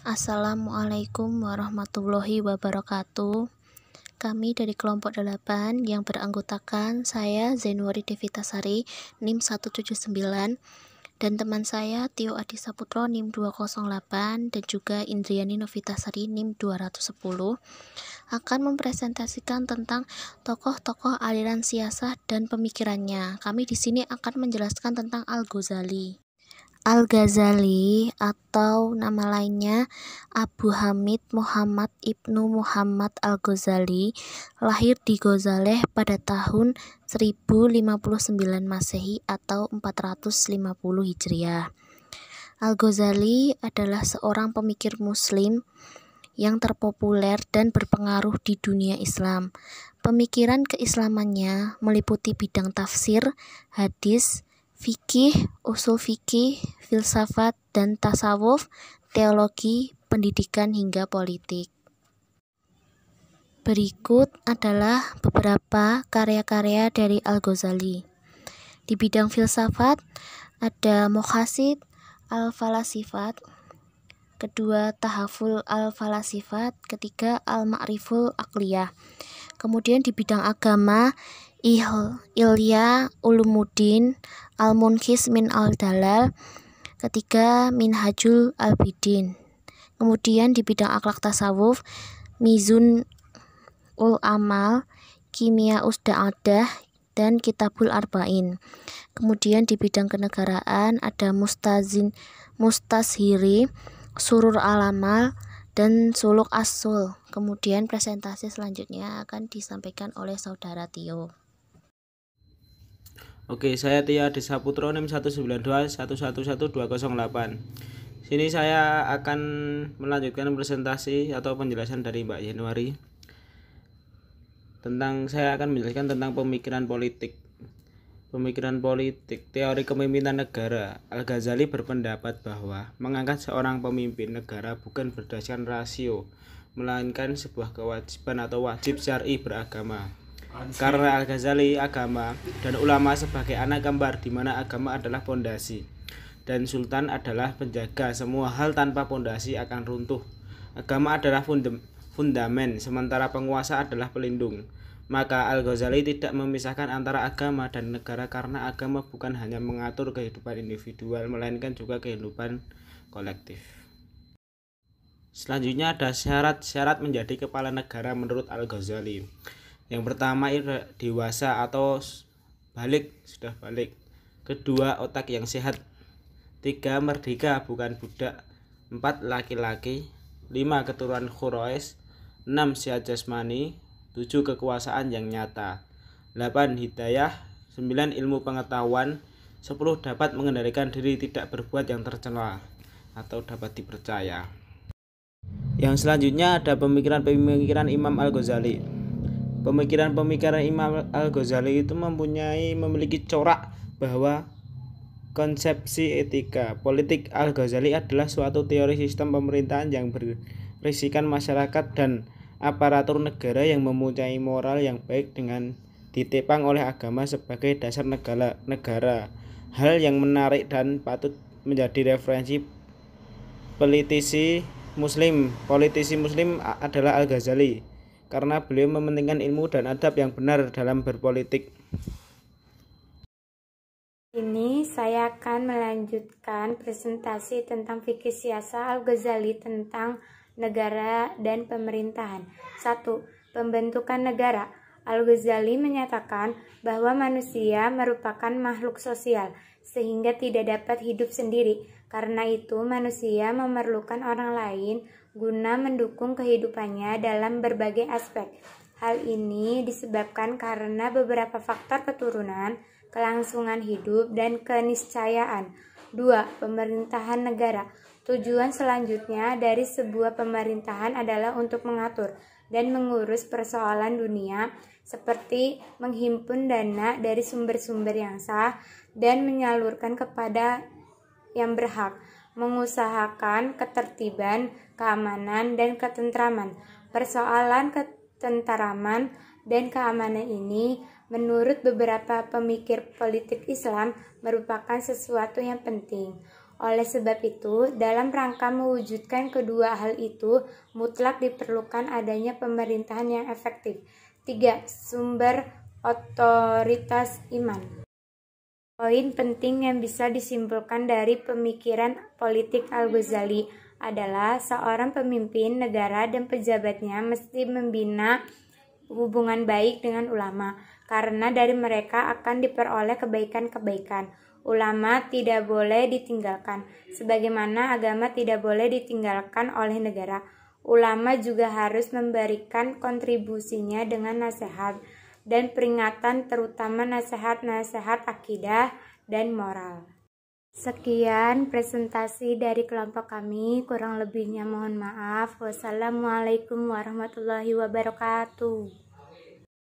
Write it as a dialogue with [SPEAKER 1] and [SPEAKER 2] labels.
[SPEAKER 1] Assalamualaikum warahmatullahi wabarakatuh. Kami dari kelompok 8 yang beranggotakan saya Zainwari Devitasari NIM 179 dan teman saya Tio Adi Saputro NIM 208 dan juga Indriani Novitasari NIM 210 akan mempresentasikan tentang tokoh-tokoh aliran siasah dan pemikirannya. Kami di sini akan menjelaskan tentang Al-Ghazali. Al-Ghazali atau nama lainnya Abu Hamid Muhammad Ibnu Muhammad Al-Ghazali lahir di Ghazaleh pada tahun 1059 Masehi atau 450 Hijriah. Al-Ghazali adalah seorang pemikir muslim yang terpopuler dan berpengaruh di dunia Islam. Pemikiran keislamannya meliputi bidang tafsir, hadis, fikih, usul fikih, filsafat dan tasawuf, teologi, pendidikan hingga politik. Berikut adalah beberapa karya-karya dari Al-Ghazali. Di bidang filsafat ada Maqasid al-Falasifat, kedua Tahaful al-Falasifat, ketiga Al-Ma'riful Aqliyah. Kemudian di bidang agama Ihya Ulumuddin Al-Munqidh min al-Dalal, ketiga Minhajul Abidin. Kemudian di bidang akhlak tasawuf Mizun ul Amal, Kimia Usda'adah, dan Kitabul Arba'in. Kemudian di bidang kenegaraan ada Mustashiri, Surur Alamal, dan Suluk As-Sul. Kemudian presentasi selanjutnya akan disampaikan oleh saudara Tio.
[SPEAKER 2] Oke, saya Tio Adi Saputro NIM 192111208. Sini saya akan melanjutkan presentasi atau penjelasan dari Mbak Zainwari. Saya akan menjelaskan tentang pemikiran politik. Pemikiran politik, teori kepemimpinan negara. Al-Ghazali berpendapat bahwa mengangkat seorang pemimpin negara bukan berdasarkan rasio, melainkan sebuah kewajiban atau wajib syar'i beragama. Karena Al-Ghazali agama dan ulama sebagai anak kembar, di mana agama adalah pondasi dan sultan adalah penjaga. Semua hal tanpa pondasi akan runtuh. Agama adalah fundamen, sementara penguasa adalah pelindung. Maka Al-Ghazali tidak memisahkan antara agama dan negara karena agama bukan hanya mengatur kehidupan individual, melainkan juga kehidupan kolektif. Selanjutnya ada syarat-syarat menjadi kepala negara menurut Al-Ghazali. Yang pertama dewasa atau sudah balik. Kedua, otak yang sehat. 3, merdeka bukan budak. 4, laki-laki. 5, keturunan Quraisy. 6, sehat jasmani. 7, kekuasaan yang nyata. 8, hidayah. 9, ilmu pengetahuan. 10, dapat mengendalikan diri, tidak berbuat yang tercela atau dapat dipercaya. Yang selanjutnya ada pemikiran Imam Al-Ghazali. Pemikiran Imam Al-Ghazali itu memiliki corak bahwa konsepsi etika politik Al-Ghazali adalah suatu teori sistem pemerintahan yang berisikan masyarakat dan aparatur negara yang mempunyai moral yang baik dengan ditepang oleh agama sebagai dasar negara. Hal yang menarik dan patut menjadi referensi politisi muslim adalah Al-Ghazali, karena beliau mementingkan ilmu dan adab yang benar dalam berpolitik.
[SPEAKER 3] Ini saya akan melanjutkan presentasi tentang fikih siasah Al-Ghazali tentang negara dan pemerintahan. 1. Pembentukan negara. Al-Ghazali menyatakan bahwa manusia merupakan makhluk sosial sehingga tidak dapat hidup sendiri. Karena itu manusia memerlukan orang lain guna mendukung kehidupannya dalam berbagai aspek. Hal ini disebabkan karena beberapa faktor keturunan, kelangsungan hidup, dan keniscayaan. 2. Pemerintahan negara. Tujuan selanjutnya dari sebuah pemerintahan adalah untuk mengatur dan mengurus persoalan dunia seperti menghimpun dana dari sumber-sumber yang sah dan menyalurkan kepada yang berhak, mengusahakan ketertiban, keamanan, dan ketentraman. Persoalan ketenteraman dan keamanan ini menurut beberapa pemikir politik Islam merupakan sesuatu yang penting. Oleh sebab itu, dalam rangka mewujudkan kedua hal itu, mutlak diperlukan adanya pemerintahan yang efektif. 3. Sumber otoritas iman. Poin penting yang bisa disimpulkan dari pemikiran politik Al-Ghazali adalah seorang pemimpin negara dan pejabatnya mesti membina hubungan baik dengan ulama, karena dari mereka akan diperoleh kebaikan-kebaikan. Ulama tidak boleh ditinggalkan, sebagaimana agama tidak boleh ditinggalkan oleh negara. Ulama juga harus memberikan kontribusinya dengan nasihat dan peringatan, terutama nasihat-nasihat akidah dan moral. Sekian presentasi dari kelompok kami, kurang lebihnya mohon maaf. Wassalamualaikum warahmatullahi wabarakatuh.